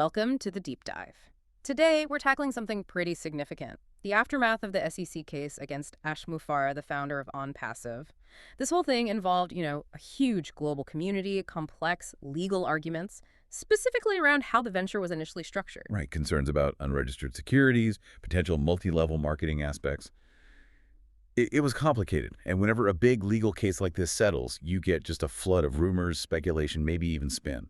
Welcome to the Deep Dive. Today, we're tackling something pretty significant. The aftermath of the SEC case against Ash Mufareh, the founder of OnPassive. This whole thing involved, a huge global community, complex legal arguments, specifically around how the venture was initially structured. Right, concerns about unregistered securities, potential multi-level marketing aspects. It was complicated, and whenever a big legal case like this settles, you get just a flood of rumors, speculation, maybe even spin.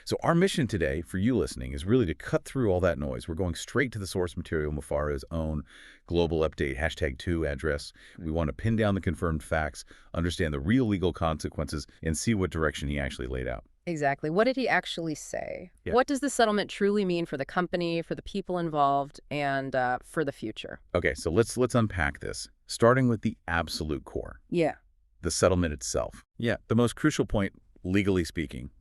So our mission today, for you listening, is really to cut through all that noise. We're going straight to the source material, Mufareh's own global update, #2 address. We want to pin down the confirmed facts, understand the real legal consequences, and see what direction he actually laid out. Exactly. What did he actually say? Yeah. What does the settlement truly mean for the company, for the people involved, and for the future? Okay, so let's unpack this, starting with the absolute core, Yeah. the settlement itself. Yeah, the most crucial point, legally speaking,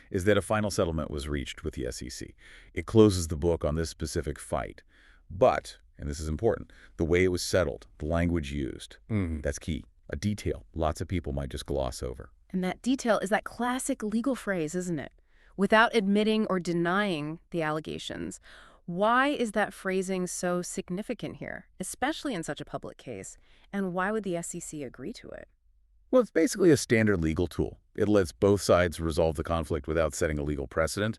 is that a final settlement was reached with the SEC. It closes the book on this specific fight. But, and this is important, the way it was settled, the language used, that's key. A detail lots of people might just gloss over. And that detail is that classic legal phrase, isn't it? Without admitting or denying the allegations. Why is that phrasing so significant here, especially in such a public case? And why would the SEC agree to it? Well, it's basically a standard legal tool. It lets both sides resolve the conflict without setting a legal precedent,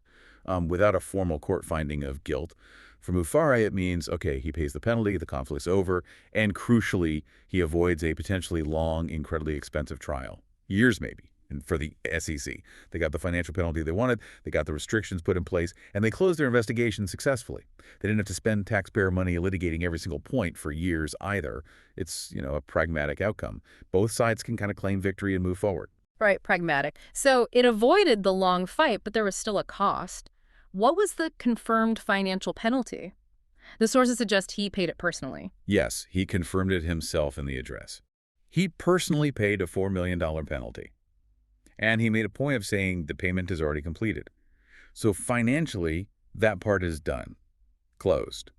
without a formal court finding of guilt. For Mufareh, it means, okay, he pays the penalty, the conflict's over, and crucially, he avoids a potentially long, incredibly expensive trial. Years, maybe. And for the SEC, they got the financial penalty they wanted, they got the restrictions put in place, and they closed their investigation successfully. They didn't have to spend taxpayer money litigating every single point for years either. It's, a pragmatic outcome. Both sides can kind of claim victory and move forward. Right, pragmatic. So it avoided the long fight, but there was still a cost. What was the confirmed financial penalty? The sources suggest he paid it personally. Yes, he confirmed it himself in the address. He personally paid a $4 million penalty. And he made a point of saying the payment is already completed. So financially, that part is done. Closed.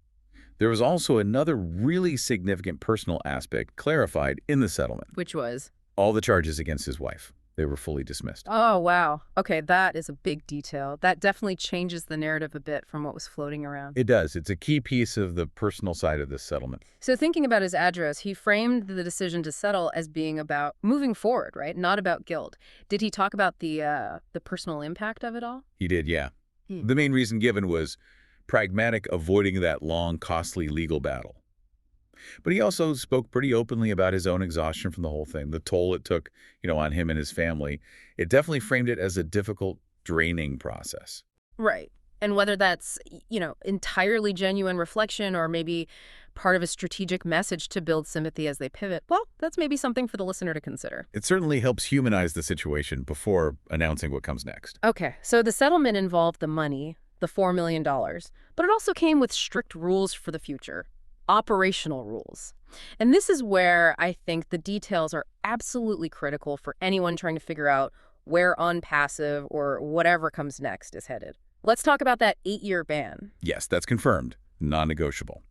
There was also another really significant personal aspect clarified in the settlement. Which was? All the charges against his wife. They were fully dismissed. Oh, wow. Okay, that is a big detail. That definitely changes the narrative a bit from what was floating around. It does. It's a key piece of the personal side of this settlement. So thinking about his address, he framed the decision to settle as being about moving forward, right? Not about guilt. Did he talk about the personal impact of it all? He did, yeah. The main reason given was pragmatic, avoiding that long, costly legal battle. But he also spoke pretty openly about his own exhaustion from the whole thing, the toll it took, on him and his family. It definitely framed it as a difficult, draining process. Right. And whether that's, entirely genuine reflection or maybe part of a strategic message to build sympathy as they pivot, well, that's maybe something for the listener to consider. It certainly helps humanize the situation before announcing what comes next. Okay, so the settlement involved the money, the $4 million, but it also came with strict rules for the future. Operational rules. And this is where I think the details are absolutely critical for anyone trying to figure out where OnPassive or whatever comes next is headed. Let's talk about that 8-year ban. Yes, that's confirmed. Non-negotiable.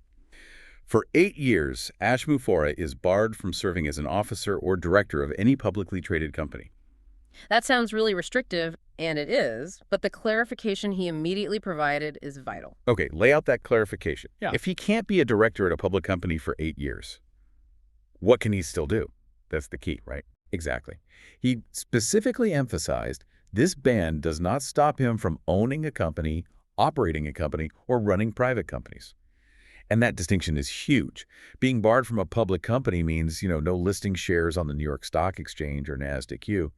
For 8 years, Ash Mufareh is barred from serving as an officer or director of any publicly traded company. That sounds really restrictive, and it is, but the clarification he immediately provided is vital. Okay, lay out that clarification. Yeah. If he can't be a director at a public company for 8 years, what can he still do? That's the key, right? Exactly. He specifically emphasized this ban does not stop him from owning a company, operating a company, or running private companies. And that distinction is huge. Being barred from a public company means, no listing shares on the New York Stock Exchange or NASDAQ.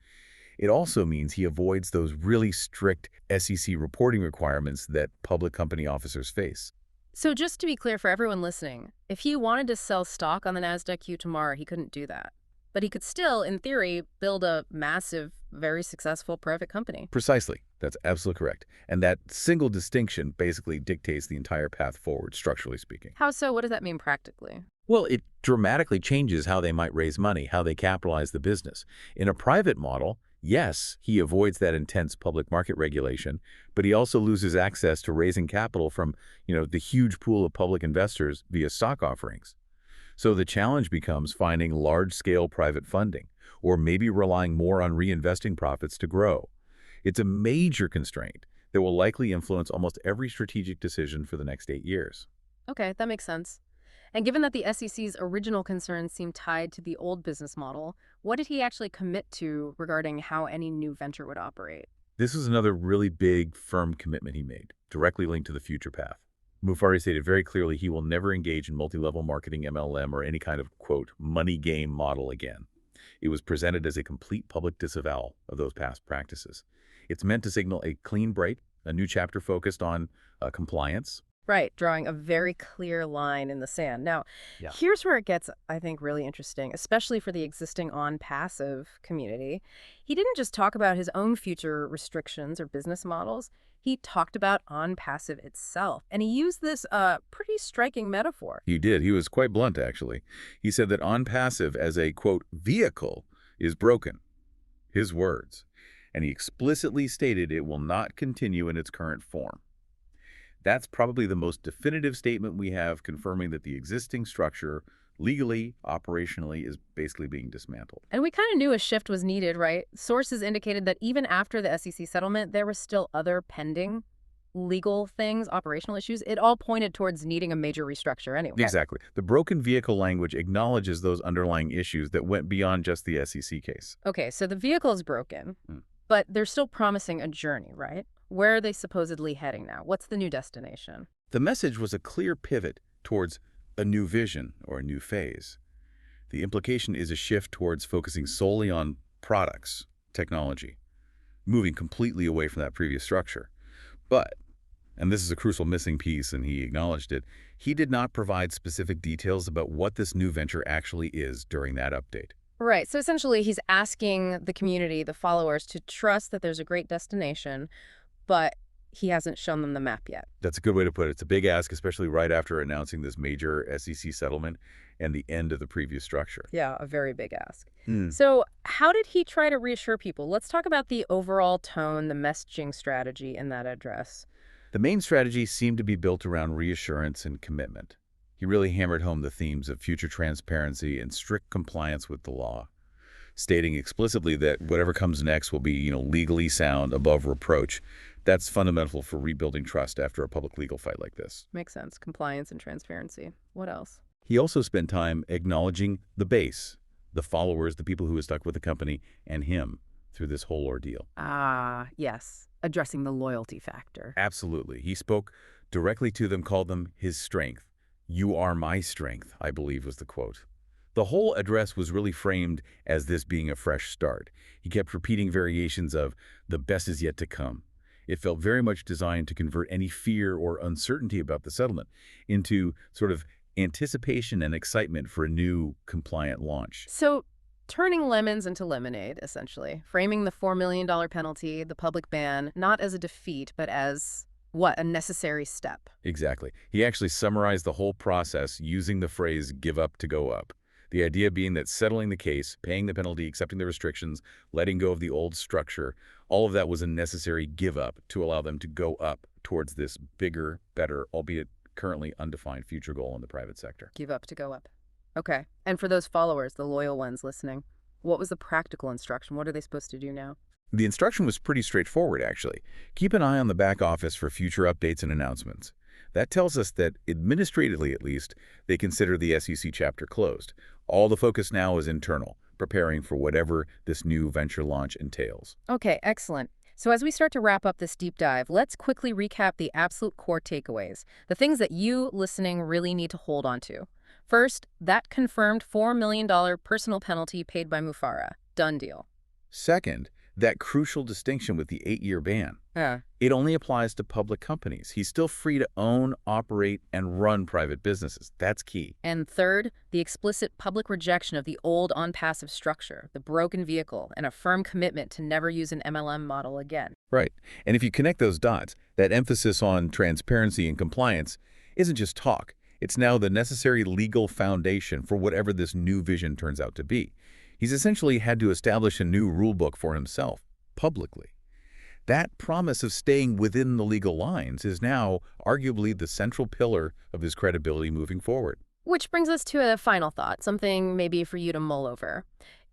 It also means he avoids those really strict SEC reporting requirements that public company officers face. So just to be clear for everyone listening, if he wanted to sell stock on the NASDAQ tomorrow, he couldn't do that. But he could still, in theory, build a massive, very successful private company. Precisely. That's absolutely correct. And that single distinction basically dictates the entire path forward, structurally speaking. How so? What does that mean practically? Well, it dramatically changes how they might raise money, how they capitalize the business. In a private model, yes, he avoids that intense public market regulation, but he also loses access to raising capital from, the huge pool of public investors via stock offerings. So the challenge becomes finding large-scale private funding, or maybe relying more on reinvesting profits to grow. It's a major constraint that will likely influence almost every strategic decision for the next 8 years. Okay, that makes sense. And given that the SEC's original concerns seem tied to the old business model, what did he actually commit to regarding how any new venture would operate? This was another really big, firm commitment he made, directly linked to the future path. Mufari stated very clearly he will never engage in multi-level marketing MLM or any kind of, quote, money game model again. It was presented as a complete public disavowal of those past practices. It's meant to signal a clean break, a new chapter focused on compliance. Right, drawing a very clear line in the sand. Now, Yeah. here's where it gets, I think, really interesting, especially for the existing on-passive community. He didn't just talk about his own future restrictions or business models. He talked about on-passive itself, and he used this pretty striking metaphor. He did. He was quite blunt, actually. He said that on-passive as a, quote, vehicle is broken. His words. And he explicitly stated it will not continue in its current form. That's probably the most definitive statement we have confirming that the existing structure, legally, operationally, is basically being dismantled. And we kind of knew a shift was needed, right? Sources indicated that even after the SEC settlement, there were still other pending legal things, operational issues. It all pointed towards needing a major restructure anyway. Exactly. The broken vehicle language acknowledges those underlying issues that went beyond just the SEC case. Okay, so the vehicle is broken, but they're still promising a journey, right? Where are they supposedly heading now? What's the new destination? The message was a clear pivot towards a new vision or a new phase. The implication is a shift towards focusing solely on products, technology, moving completely away from that previous structure. But, and this is a crucial missing piece and he acknowledged it, he did not provide specific details about what this new venture actually is during that update. Right, so essentially he's asking the community, the followers, to trust that there's a great destination, but he hasn't shown them the map yet. That's a good way to put it. It's a big ask, especially right after announcing this major SEC settlement and the end of the previous structure. Yeah, a very big ask. So how did he try to reassure people? Let's talk about the overall tone, the messaging strategy in that address. The main strategy seemed to be built around reassurance and commitment. He really hammered home the themes of future transparency and strict compliance with the law, stating explicitly that whatever comes next will be, legally sound, above reproach. That's fundamental for rebuilding trust after a public legal fight like this. Makes sense. Compliance and transparency. What else? He also spent time acknowledging the base, the followers, the people who had stuck with the company, and him through this whole ordeal. Ah, yes. Addressing the loyalty factor. Absolutely. He spoke directly to them, called them his strength. "You are my strength," I believe was the quote. The whole address was really framed as this being a fresh start. He kept repeating variations of "the best is yet to come." It felt very much designed to convert any fear or uncertainty about the settlement into sort of anticipation and excitement for a new compliant launch. So turning lemons into lemonade, essentially. Framing the $4 million penalty, the public ban, not as a defeat, but as, what, a necessary step. Exactly. He actually summarized the whole process using the phrase "give up to go up." The idea being that settling the case, paying the penalty, accepting the restrictions, letting go of the old structure, all of that was a necessary give up to allow them to go up towards this bigger, better, albeit currently undefined future goal in the private sector. Give up to go up. Okay. And for those followers, the loyal ones listening, what was the practical instruction? What are they supposed to do now? The instruction was pretty straightforward, actually. Keep an eye on the back office for future updates and announcements. That tells us that, administratively at least, they consider the SEC chapter closed. All the focus now is internal, preparing for whatever this new venture launch entails. Okay, excellent. So as we start to wrap up this deep dive, let's quickly recap the absolute core takeaways, the things that you listening really need to hold on to. First, that confirmed $4 million personal penalty paid by Mufara. Done deal. Second, that crucial distinction with the 8-year ban. It only applies to public companies. He's still free to own, operate, and run private businesses. That's key. And third, the explicit public rejection of the old on-passive structure, the broken vehicle, and a firm commitment to never use an MLM model again. Right. And if you connect those dots, that emphasis on transparency and compliance isn't just talk. It's now the necessary legal foundation for whatever this new vision turns out to be. He's essentially had to establish a new rule book for himself, publicly. That promise of staying within the legal lines is now arguably the central pillar of his credibility moving forward. Which brings us to a final thought, something maybe for you to mull over.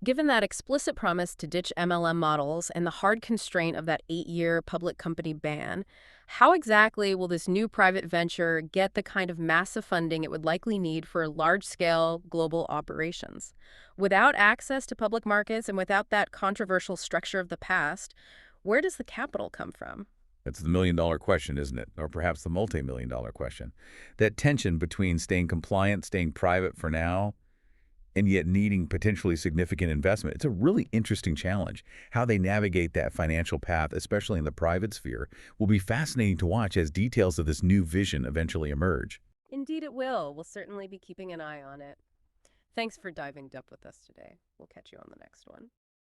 Given that explicit promise to ditch MLM models and the hard constraint of that 8-year public company ban, how exactly will this new private venture get the kind of massive funding it would likely need for large-scale global operations? Without access to public markets and without that controversial structure of the past, where does the capital come from? It's the million-dollar question, isn't it? Or perhaps the multi-million-dollar question. That tension between staying compliant, staying private for now, and yet needing potentially significant investment. It's a really interesting challenge. How they navigate that financial path, especially in the private sphere, will be fascinating to watch as details of this new vision eventually emerge. Indeed, it will. We'll certainly be keeping an eye on it. Thanks for diving deep with us today. We'll catch you on the next one.